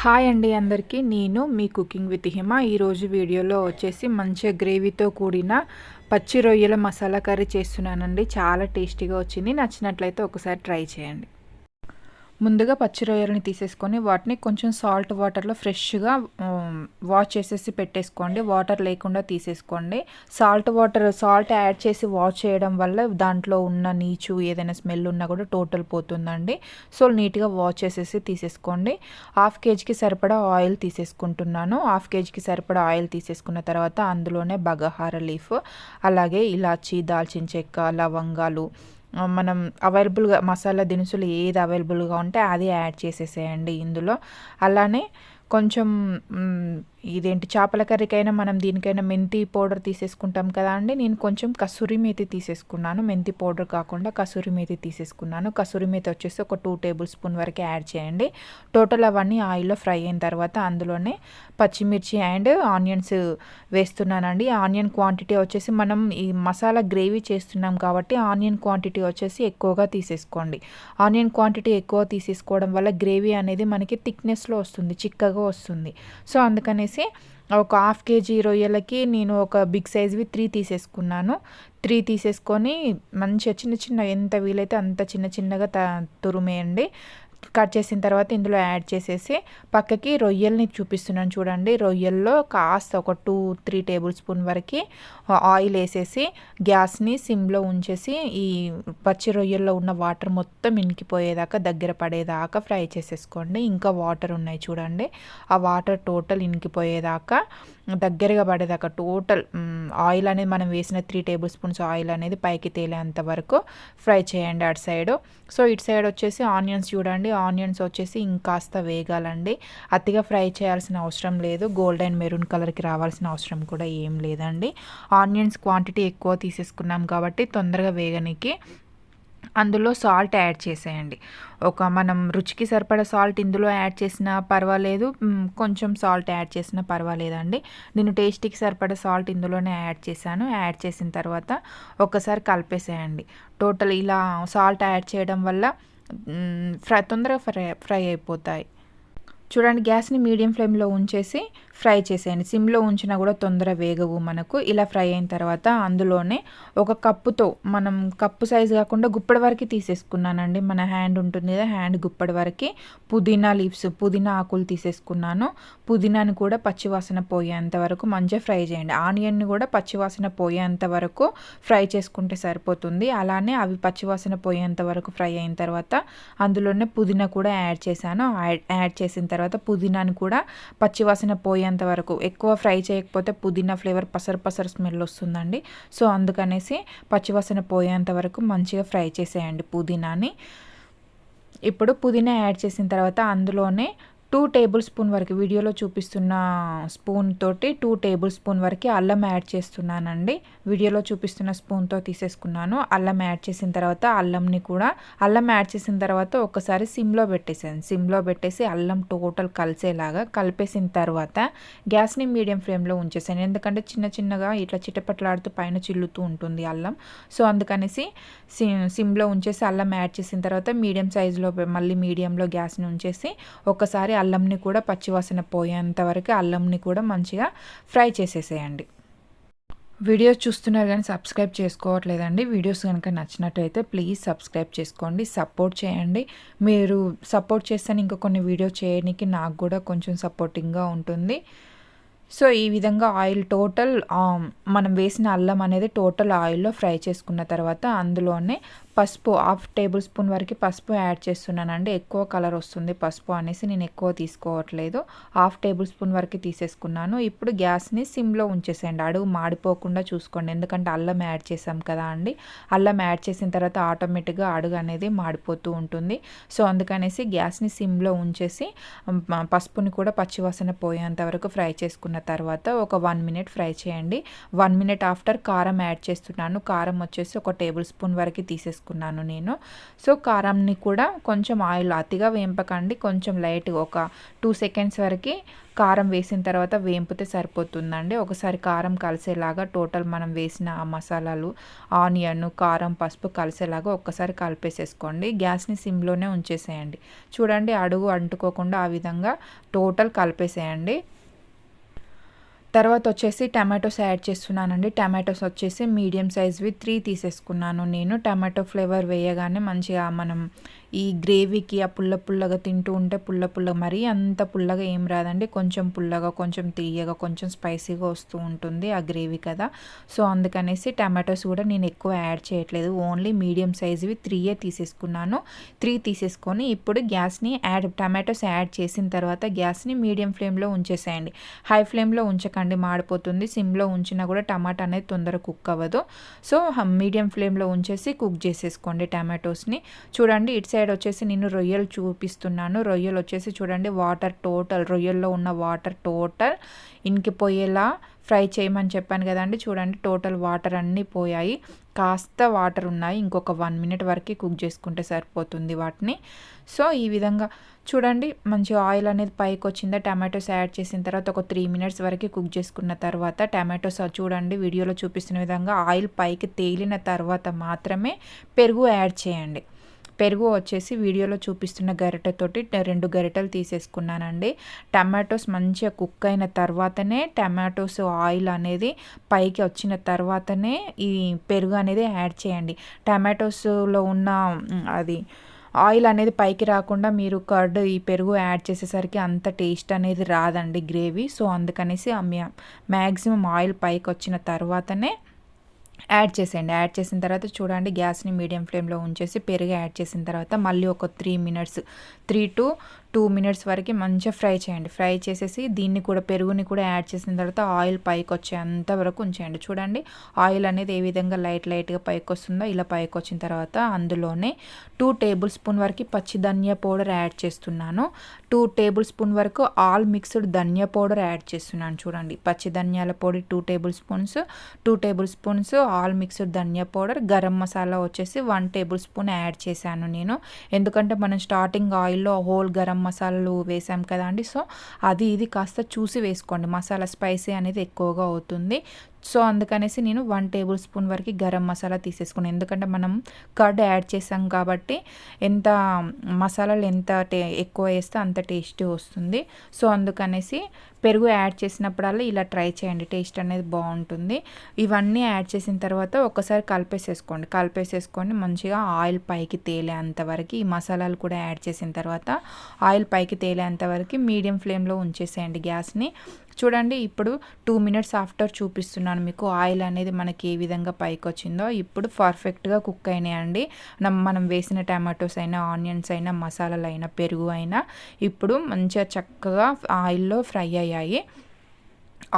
Hi అండి అందరికీ. నేను మీ కుకింగ్ విత్ హిమ. ఈరోజు వీడియోలో వచ్చేసి మంచిగా గ్రేవీతో కూడిన పచ్చి రొయ్యల మసాలా కర్రీ చేస్తున్నానండి. చాలా టేస్టీగా వచ్చింది. నచ్చినట్లయితే ఒకసారి ట్రై చేయండి. ముందుగా పచ్చి రొయ్యలని తీసేసుకొని వాటిని కొంచెం సాల్ట్ వాటర్లో ఫ్రెష్గా వాష్ చేసేసి పెట్టేసుకోండి. వాటర్ లేకుండా తీసేసుకోండి. సాల్ట్ యాడ్ చేసి వాష్ చేయడం వల్ల దాంట్లో ఉన్న నీచు ఏదైనా స్మెల్ ఉన్నా కూడా టోటల్ పోతుందండి. సో నీట్గా వాష్ చేసేసి తీసేసుకోండి. హాఫ్ కేజీకి సరిపడా ఆయిల్ తీసేసుకుంటున్నాను. హాఫ్ కేజీకి సరిపడా ఆయిల్ తీసేసుకున్న తర్వాత అందులోనే బగారా లీఫ్, అలాగే ఇలాచీ, దాల్చిన చెక్క, లవంగాలు, మనం అవైలబుల్గా మసాలా దినుసులు ఏది అవైలబుల్గా ఉంటే అది యాడ్ చేసేసేయండి ఇందులో. అలానే కొంచెం చేపల కర్రీకైనా మనం దీనికైనా మెంతి పౌడర్ తీసేసుకుంటాం కదా అండి. నేను కొంచెం కసూరి మేతి తీసేసుకున్నాను. మెంతి పౌడర్ కాకుండా కసూరి మేతి తీసేసుకున్నాను. కసూరి మేతి వచ్చేసి ఒక 2 టేబుల్ స్పూన్ వరకు యాడ్ చేయండి. టోటల్ అవన్నీ ఆయిల్లో ఫ్రై అయిన తర్వాత అందులోనే పచ్చిమిర్చి అండ్ ఆనియన్స్ వేస్తున్నానండి. ఆనియన్ క్వాంటిటీ వచ్చేసి మనం ఈ మసాలా గ్రేవీ చేస్తున్నాం కాబట్టి ఆనియన్ క్వాంటిటీ వచ్చేసి ఎక్కువగా తీసేసుకోండి. ఆనియన్ క్వాంటిటీ ఎక్కువ తీసేసుకోవడం వల్ల గ్రేవీ అనేది మనకి థిక్నెస్లో వస్తుంది, చిక్కగా వస్తుంది. సో అందుకనేసి ఒక హాఫ్ కేజీ రొయ్యలకి నేను ఒక బిగ్ సైజ్వి 3 తీసేసుకున్నాను. 3 తీసేసుకొని మంచిగా చిన్న చిన్న ఎంత వీలైతే అంత చిన్న చిన్నగా తురిమేయండి. కట్ చేసిన తర్వాత ఇందులో యాడ్ చేసేసి పక్కకి రొయ్యల్ని చూపిస్తున్నాను చూడండి. రొయ్యల్లో కాస్త ఒక 2-3 టేబుల్ స్పూన్ వరకు ఆయిల్ వేసేసి గ్యాస్ని సిమ్లో ఉంచేసి ఈ పచ్చి రొయ్యల్లో ఉన్న వాటర్ మొత్తం ఇనికిపోయేదాకా, దగ్గర పడేదాకా ఫ్రై చేసేసుకోండి. ఇంకా వాటర్ ఉన్నాయి చూడండి, ఆ వాటర్ టోటల్ ఇనికిపోయేదాకా, దగ్గరగా పడేదాకా టోటల్ ఆయిల్ అనేది మనం వేసిన 3 టేబుల్ స్పూన్స్ ఆయిల్ అనేది పైకి తేలేంత వరకు ఫ్రై చేయండి అటు సైడు. సో ఇటు సైడ్ వచ్చేసి ఆనియన్స్ చూడండి. ఆనియన్స్ వచ్చేసి ఇంకాస్త వేగాలండి. అతిగా ఫ్రై చేయాల్సిన అవసరం లేదు. గోల్డెన్ మెరూన్ కలర్కి రావాల్సిన అవసరం కూడా ఏం లేదండి. ఆనియన్స్ క్వాంటిటీ ఎక్కువ తీసేసుకున్నాం కాబట్టి తొందరగా వేగనికి అందులో సాల్ట్ యాడ్ చేసేయండి. మనం రుచికి సరిపడా సాల్ట్ ఇందులో యాడ్ చేసినా పర్వాలేదు, కొంచెం సాల్ట్ యాడ్ చేసినా పర్వాలేదండి. నేను టేస్టీకి సరిపడా సాల్ట్ ఇందులోనే యాడ్ చేశాను. యాడ్ చేసిన తర్వాత ఒకసారి కలిపేసేయండి. టోటల్ ఇలా సాల్ట్ యాడ్ చేయడం వల్ల తొందరగా ఫ్రై అయిపోతాయి. చూడండి, గ్యాస్ని మీడియం ఫ్లేమ్లో ఉంచేసి ఫ్రై చేసేయండి. సిమ్లో ఉంచినా కూడా తొందర వేగవు మనకు. ఇలా ఫ్రై అయిన తర్వాత అందులోనే ఒక కప్పుతో, మనం కప్పు సైజు కాకుండా గుప్పడి వరకు తీసేసుకున్నానండి. మన హ్యాండ్ ఉంటుంది కదా, హ్యాండ్ గుప్పడి వరకు పుదీనా లీవ్స్, పుదీనా ఆకులు తీసేసుకున్నాను. పుదీనాని కూడా పచ్చివాసన పోయేంత వరకు మంచిగా ఫ్రై చేయండి. ఆనియన్ని కూడా పచ్చివాసన పోయేంత వరకు ఫ్రై చేసుకుంటే సరిపోతుంది. అలానే అవి పచ్చివాసన పోయేంత వరకు ఫ్రై అయిన తర్వాత అందులోనే పుదీనా కూడా యాడ్ చేశాను. యాడ్ చేసిన తర్వాత పుదీనాని కూడా పచ్చివాసన పోయేంత వరకు, ఎక్కువ ఫ్రై చేయకపోతే పుదీనా ఫ్లేవర్ పసరు స్మెల్ వస్తుందండి. సో అందుకనేసి పచ్చివాసన పోయేంత వరకు మంచిగా ఫ్రై చేసేయండి పుదీనాని. ఇప్పుడు పుదీనా యాడ్ చేసిన తర్వాత అందులోనే 2 టేబుల్ స్పూన్ వరకు, వీడియోలో చూపిస్తున్న స్పూన్ తోటి 2 టేబుల్ స్పూన్ వరకు అల్లం యాడ్ చేస్తున్నానండి. వీడియోలో చూపిస్తున్న స్పూన్తో తీసేసుకున్నాను. అల్లం యాడ్ చేసిన తర్వాత అల్లం యాడ్ చేసిన తర్వాత ఒకసారి సిమ్లో పెట్టేసాను. సిమ్లో పెట్టేసి అల్లం టోటల్ కలిసేలాగా కలిపేసిన తర్వాత గ్యాస్ని మీడియం ఫ్లేమ్లో ఉంచేసాను. ఎందుకంటే చిన్న చిన్నగా ఇట్లా చిటపట్లాడుతూ పైన చిల్లుతూ ఉంటుంది అల్లం. సో అందుకనేసి సిమ్లో ఉంచేసి అల్లం యాడ్ చేసిన తర్వాత మీడియం సైజులో మళ్ళీ మీడియంలో గ్యాస్ని ఉంచేసి ఒకసారి అల్లంని కూడా పచ్చివాసన పోయేంత వరకు అల్లంని కూడా మంచిగా ఫ్రై చేసేసేయండి. వీడియోస్ చూస్తున్నారు కానీ సబ్స్క్రైబ్ చేసుకోవట్లేదండి. వీడియోస్ కనుక నచ్చినట్టయితే ప్లీజ్ సబ్స్క్రైబ్ చేసుకోండి, సపోర్ట్ చేయండి. మీరు సపోర్ట్ చేస్తే ఇంకా కొన్ని వీడియోస్ చేయడానికి నాకు కూడా కొంచెం సపోర్టింగ్గా ఉంటుంది. సో ఈ విధంగా ఆయిల్ టోటల్ మనం వేసిన అల్లం అనేది టోటల్ ఆయిల్లో ఫ్రై చేసుకున్న తర్వాత అందులోనే పసుపు, 1/2 టేబుల్ స్పూన్ వరకు పసుపు యాడ్ చేస్తున్నానండి. ఎక్కువ కలర్ వస్తుంది పసుపు అనేసి నేను ఎక్కువ తీసుకోవట్లేదు. 1/2 టేబుల్ స్పూన్ వరకు తీసేసుకున్నాను. ఇప్పుడు గ్యాస్ని సిమ్లో ఉంచేసేయండి. అడుగు మాడిపోకుండా చూసుకోండి, ఎందుకంటే అల్లం యాడ్ చేసాం కదా అండి. అల్లం యాడ్ చేసిన తర్వాత ఆటోమేటిక్గా అడుగు అనేది మాడిపోతూ ఉంటుంది. సో అందుకనేసి గ్యాస్ని సిమ్లో ఉంచేసి పసుపుని కూడా పచ్చివాసన పోయేంత వరకు ఫ్రై చేసుకున్న తర్వాత ఒక 1 మినిట్ ఫ్రై చేయండి. 1 మినిట్ ఆఫ్టర్ కారం యాడ్ చేస్తున్నాను. కారం వచ్చేసి ఒక టేబుల్ స్పూన్ వరకు తీసేసుకున్నాను. వేసేసుకున్నాను నేను. సో కారంని కూడా కొంచెం ఆయిల్ అతిగా వేంపకండి, కొంచెం లైట్గా ఒక 2 సెకండ్స్ వరకు కారం వేసిన తర్వాత వేంపితే సరిపోతుందండి. ఒకసారి కారం కలిసేలాగా టోటల్ మనం వేసిన ఆ మసాలాలు, ఆనియన్, కారం, పసుపు కలిసేలాగా ఒక్కసారి కలిపేసేసుకోండి. గ్యాస్ని సిమ్లోనే ఉంచేసేయండి. చూడండి అడుగు అంటుకోకుండా ఆ విధంగా టోటల్ కలిపేసేయండి. తర్వాత వచ్చేసి టమాటోస్ యాడ్ చేస్తున్నానండి. టమాటోస్ వచ్చేసి మీడియం సైజ్వి 3 తీసేసుకున్నాను నేను. టమాటో ఫ్లేవర్ వేయగానే మంచిగా మనం ఈ గ్రేవీకి ఆ పుల్లగా తింటూ ఉంటే పుల్లగా మరీ అంత పుల్లగా ఏం రాదండి. కొంచెం పుల్లగా, కొంచెం తీయగా, కొంచెం స్పైసీగా వస్తూ ఉంటుంది ఆ గ్రేవీ కదా. సో అందుకనేసి టమాటోస్ కూడా నేను ఎక్కువ యాడ్ చేయట్లేదు. ఓన్లీ మీడియం సైజ్వి 3 తీసేసుకున్నాను. 3 తీసేసుకొని ఇప్పుడు గ్యాస్ని టమాటోస్ యాడ్ చేసిన తర్వాత గ్యాస్ని మీడియం ఫ్లేమ్లో ఉంచేసేయండి. హై ఫ్లేమ్లో ఉంచకండి, మాడిపోతుంది. సిమ్లో ఉంచినా కూడా టమాటా అనేది తొందరగా కుక్ అవ్వదు. సో మీడియం ఫ్లేమ్లో ఉంచేసి కుక్ చేసేసుకోండి టమాటోస్ని. చూడండి ఇటు సైడ్ వచ్చేసి నేను రొయ్యలు చూపిస్తున్నాను. రొయ్యలు వచ్చేసి చూడండి వాటర్ టోటల్, రొయ్యల్లో ఉన్న వాటర్ టోటల్ ఇంకిపోయేలా ఫ్రై చేయమని చెప్పాను కదండి. చూడండి టోటల్ వాటర్ అన్నీ పోయాయి, కాస్త వాటర్ ఉన్నాయి. ఇంకొక 1 మినిట్ వరకు కుక్ చేసుకుంటే సరిపోతుంది వాటిని. సో ఈ విధంగా చూడండి మంచి ఆయిల్ అనేది పైకి వచ్చిందా. టమాటోస్ యాడ్ చేసిన తర్వాత ఒక 3 మినిట్స్ వరకు కుక్ చేసుకున్న తర్వాత టమాటోస్ చూడండి వీడియోలో చూపిస్తున్న విధంగా ఆయిల్ పైకి తేలిన తర్వాత మాత్రమే పెరుగు యాడ్ చేయండి. పెరుగు వచ్చేసి వీడియోలో చూపిస్తున్న గరిటెతోటి 2 గరిటెలు తీసేసుకున్నానండి. టమాటోస్ మంచిగా కుక్ అయిన తర్వాతనే టమాటోస్ ఆయిల్ అనేది పైకి వచ్చిన తర్వాతనే ఈ పెరుగు అనేది యాడ్ చేయండి. టమాటోస్లో ఉన్న అది ఆయిల్ అనేది పైకి రాకుండా మీరు కర్డ్ ఈ పెరుగు యాడ్ చేసేసరికి అంత టేస్ట్ అనేది రాదండి గ్రేవీ. సో అందుకనేసి మ్యాక్సిమం ఆయిల్ పైకి వచ్చిన తర్వాతనే యాడ్ చేసేయండి. యాడ్ చేసిన తర్వాత చూడండి గ్యాస్ని మీడియం ఫ్లేమ్లో ఉంచేసి పెరుగు యాడ్ చేసిన తర్వాత మళ్ళీ ఒక 3 to 2 మినిట్స్ వరకు మంచిగా ఫ్రై చేయండి. ఫ్రై చేసేసి దీన్ని కూడా పెరుగుని కూడా యాడ్ చేసిన తర్వాత ఆయిల్ పైకి వచ్చేంత వరకు ఉంచేయండి. చూడండి ఆయిల్ అనేది ఏ విధంగా లైట్గా పైకి వస్తుందో ఇలా పైకి వచ్చిన తర్వాత అందులోనే 2 టేబుల్ స్పూన్ వరకు పచ్చి ధనియా పౌడర్ యాడ్ చేస్తున్నాను. 2 టేబుల్ స్పూన్ వరకు ఆల్ మిక్స్డ్ ధనియా పౌడర్ యాడ్ చేస్తున్నాను. చూడండి పచ్చి ధనియాల పొడి 2 tablespoons, 2 tablespoons all mixed ధనియా పౌడర్, గరం మసాలా వచ్చేసి 1 టేబుల్ స్పూన్ యాడ్ చేశాను నేను. ఎందుకంటే మనం స్టార్టింగ్ ఆయిల్లో హోల్ గరం మసాలాలు వేసాం కదా అండి. సో ఇది కాస్త చూసి వేసుకోండి, మసాలా స్పైసీ అనేది ఎక్కువగా అవుతుంది. సో అందుకనేసి నేను 1 టేబుల్ స్పూన్ వరకు గరం మసాలా తీసేసుకున్నాను. ఎందుకంటే మనం కర్డ్ యాడ్ చేసాం కాబట్టి ఎంత మసాలాలు ఎక్కువ వేస్తే అంత టేస్ట్ వస్తుంది. సో అందుకనేసి పెరుగు యాడ్ చేసినప్పుడల్లా ఇలా ట్రై చేయండి, టేస్ట్ అనేది బాగుంటుంది. ఇవన్నీ యాడ్ చేసిన తర్వాత ఒకసారి కలిపేసేసుకొని మంచిగా ఆయిల్ పైకి తేలేంత వరకు ఈ మసాలాలు కూడా యాడ్ చేసిన తర్వాత ఆయిల్ పైకి తేలేంత వరకు మీడియం ఫ్లేమ్లో ఉంచేసేయండి గ్యాస్ని. చూడండి ఇప్పుడు 2 మినిట్స్ ఆఫ్టర్ చూపిస్తున్నాను మీకు ఆయిల్ అనేది మనకి ఏ విధంగా పైకి వచ్చిందో. ఇప్పుడు పర్ఫెక్ట్గా కుక్ అయినాయండి. మనం వేసిన టమాటోస్ అయినా, ఆనియన్స్ అయినా, మసాలాలు అయినా, పెరుగు అయినా ఇప్పుడు మంచిగా చక్కగా ఆయిల్లో ఫ్రై అయ్యాయి.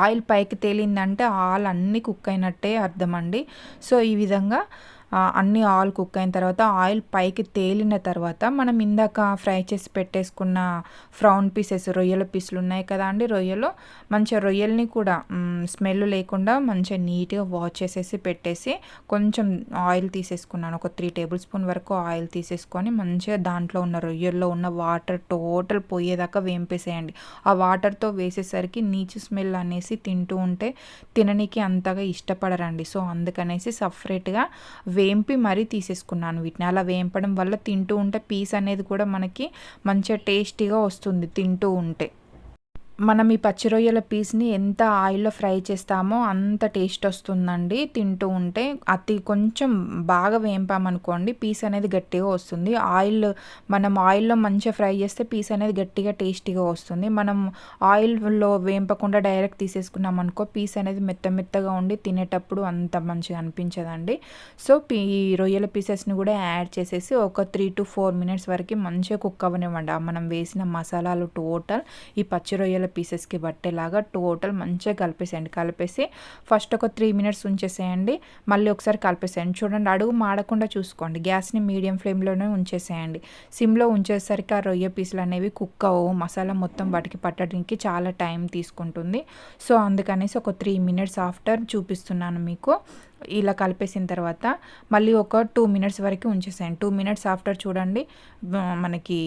ఆయిల్ పైకి తేలిందంటే ఆల్ అన్నీ కుక్ అయినట్టే అర్థం అండి. సో ఈ విధంగా అన్నీ ఆల్ కుక్ అయిన తర్వాత ఆయిల్ పైకి తేలిన తర్వాత మనం ఇందాక ఫ్రై చేసి పెట్టేసుకున్న ఫ్రౌన్ పీసెస్, రొయ్యల పీసులు ఉన్నాయి కదా అండి. మంచిగా రొయ్యల్ని కూడా స్మెల్ లేకుండా మంచిగా నీట్గా వాష్ చేసేసి పెట్టేసి కొంచెం ఆయిల్ తీసేసుకున్నాను. ఒక 3 టేబుల్ స్పూన్ వరకు ఆయిల్ తీసేసుకొని మంచిగా దాంట్లో ఉన్న రొయ్యల్లో ఉన్న వాటర్ టోటల్ పోయేదాకా వేంపేసేయండి. ఆ వాటర్తో వేసేసరికి నీచు స్మెల్ అనేసి తింటూ ఉంటే తిననీకి అంతగా ఇష్టపడరండి. సో అందుకనేసి సపరేట్గా వేంపి మరీ తీసేసుకున్నాను వీటిని. అలా వేంపడం వల్ల తింటూ ఉంటే పీస్ అనేది కూడా మనకి మంచిగా టేస్టీగా వస్తుంది తింటూ ఉంటే. మనం ఈ పచ్చి రొయ్యల పీస్ని ఎంత ఆయిల్లో ఫ్రై చేస్తామో అంత టేస్ట్ వస్తుందండి తింటూ ఉంటే. కొంచెం బాగా వేంపామనుకోండి పీస్ అనేది గట్టిగా వస్తుంది. మనం ఆయిల్లో మంచిగా ఫ్రై చేస్తే పీస్ అనేది గట్టిగా టేస్టీగా వస్తుంది. మనం ఆయిల్లో వేంపకుండా డైరెక్ట్ తీసేసుకున్నాం అనుకో పీస్ అనేది మెత్తగా ఉండి తినేటప్పుడు అంత మంచిగా అనిపించదండి. సో ఈ రొయ్యల పీసెస్ని కూడా యాడ్ చేసేసి ఒక 3 to 4 మినిట్స్ వరకు మంచిగా కుక్ అవ్వనివ్వండి. మనం వేసిన మసాలాలు టోటల్ ఈ పచ్చి రొయ్యల రొయ్యల పీసెస్కి పట్టేలాగా టోటల్ మంచిగా కలిపేసేయండి. కలిపేసి ఫస్ట్ ఒక 3 మినిట్స్ ఉంచేసేయండి. మళ్ళీ ఒకసారి కలిపేసేయండి. చూడండి అడుగు మాడకుండా చూసుకోండి. గ్యాస్ని మీడియం ఫ్లేమ్లోనే ఉంచేసేయండి. సిమ్లో ఉంచేసరికి ఆ రొయ్య పీసులు అనేవి కుక్ అవ్వవు. మసాలా మొత్తం వాటికి పట్టడానికి చాలా టైం తీసుకుంటుంది. సో అందుకనేసి ఒక 3 మినిట్స్ ఆఫ్టర్ చూపిస్తున్నాను మీకు. ఇలా కలిపేసిన తర్వాత మళ్ళీ ఒక 2 మినిట్స్ వరకు ఉంచేసేయండి. 2 మినిట్స్ ఆఫ్టర్ చూడండి మనకి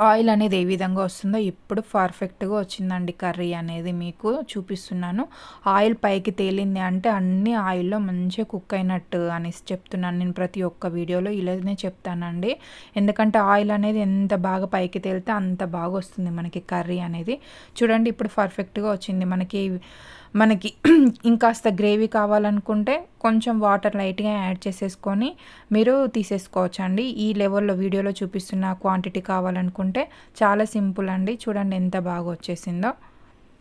ఆయిల్ అనేది ఏ విధంగా వస్తుందో ఇప్పుడు పర్ఫెక్ట్గా వచ్చిందండి. కర్రీ అనేది మీకు చూపిస్తున్నాను. ఆయిల్ పైకి తేలింది అంటే అన్ని ఆయిల్లో మంచిగా కుక్ అయినట్టు అనేసి చెప్తున్నాను. నేను ప్రతి ఒక్క వీడియోలో ఇలానే చెప్తానండి. ఎందుకంటే ఆయిల్ అనేది ఎంత బాగా పైకి తేలితే అంత బాగా వస్తుంది మనకి కర్రీ అనేది. చూడండి ఇప్పుడు పర్ఫెక్ట్గా వచ్చింది. మనకి ఇంకాస్త గ్రేవీ కావాలనుకుంటే కొంచెం వాటర్ లైట్గా యాడ్ చేసేసుకొని మీరు తీసేసుకోవచ్చు అండి. ఈ లెవెల్లో వీడియోలో చూపిస్తున్న క్వాంటిటీ కావాలనుకుంటే చాలా సింపుల్ అండి. చూడండి ఎంత బాగా వచ్చేసిందో.